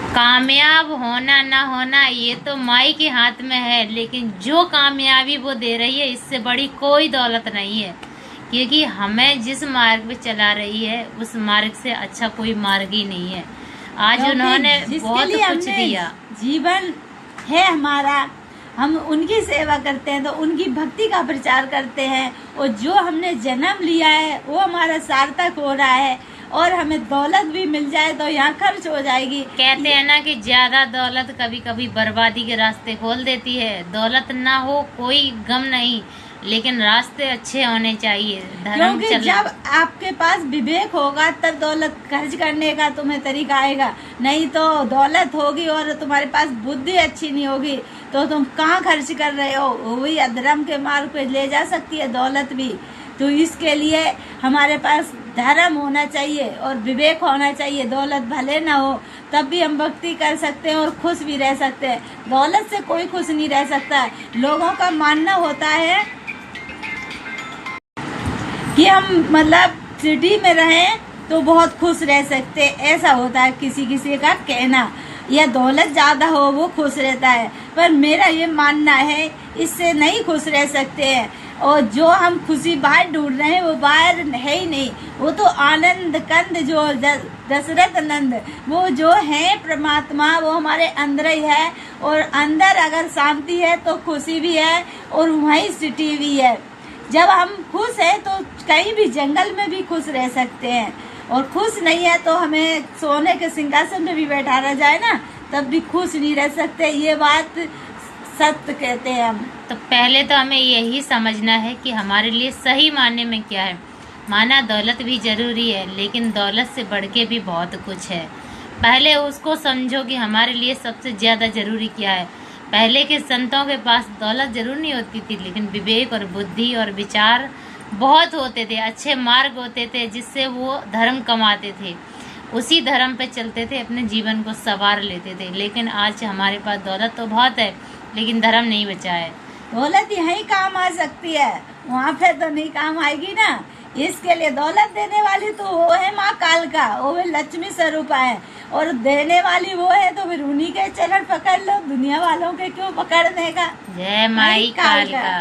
कामयाब होना ना होना ये तो माई के हाथ में है, लेकिन जो कामयाबी वो दे रही है इससे बड़ी कोई दौलत नहीं है। क्योंकि हमें जिस मार्ग पे चला रही है उस मार्ग से अच्छा कोई मार्ग ही नहीं है। आज उन्होंने बहुत कुछ दिया। जीवन है हमारा, हम उनकी सेवा करते हैं तो उनकी भक्ति का प्रचार करते हैं, और जो हमने जन्म लिया है वो हमारा सार्थक हो रहा है। और हमें दौलत भी मिल जाए तो यहाँ खर्च हो जाएगी। कहते हैं ना कि ज्यादा दौलत कभी कभी बर्बादी के रास्ते खोल देती है। दौलत ना हो कोई गम नहीं, लेकिन रास्ते अच्छे होने चाहिए। क्योंकि जब आपके पास विवेक होगा तब दौलत खर्च करने का तुम्हें तरीका आएगा। नहीं तो दौलत होगी और तुम्हारे पास बुद्धि अच्छी नहीं होगी तो तुम कहाँ खर्च कर रहे हो, वही अधर्म के मार्ग पे ले जा सकती है दौलत भी। तो इसके लिए हमारे पास धर्म होना चाहिए और विवेक होना चाहिए। दौलत भले ना हो तब भी हम भक्ति कर सकते हैं और खुश भी रह सकते हैं। दौलत से कोई खुश नहीं रह सकता है। लोगों का मानना होता है कि हम मतलब सिटी में रहें तो बहुत खुश रह सकते, ऐसा होता है किसी किसी का कहना, या दौलत ज्यादा हो वो खुश रहता है। पर मेरा ये मानना है इससे नहीं खुश रह सकते हैं। और जो हम खुशी बाहर ढूंढ रहे हैं वो बाहर है ही नहीं, वो तो आनंद कंद जो दशरथ नंद वो जो है परमात्मा वो हमारे अंदर ही है। और अंदर अगर शांति है तो खुशी भी है और वहीं सिटी भी है। जब हम खुश हैं तो कहीं भी जंगल में भी खुश रह सकते हैं, और खुश नहीं है तो हमें सोने के सिंहासन में भी बैठा रह जाए ना तब भी खुश नहीं रह सकते। ये बात सत्य कहते हैं हम। तो पहले तो हमें यही समझना है कि हमारे लिए सही मायने में क्या है। माना दौलत भी जरूरी है, लेकिन दौलत से बढ़ के भी बहुत कुछ है। पहले उसको समझो कि हमारे लिए सबसे ज्यादा जरूरी क्या है। पहले के संतों के पास दौलत जरूर नहीं होती थी, लेकिन विवेक और बुद्धि और विचार बहुत होते थे, अच्छे मार्ग होते थे जिससे वो धर्म कमाते थे, उसी धर्म पे चलते थे, अपने जीवन को संवार लेते थे। लेकिन आज हमारे पास दौलत तो बहुत है लेकिन धर्म नहीं बचा है। दौलत यही काम आ सकती है, वहाँ पे तो नहीं काम आएगी ना। इसके लिए दौलत देने वाली तो वो है माँ कालका, वो है लक्ष्मी स्वरूपा है, और देने वाली वो है तो फिर उन्हीं के चरण पकड़ लो, दुनिया वालों के क्यों पकड़ने का। जय माई कालका।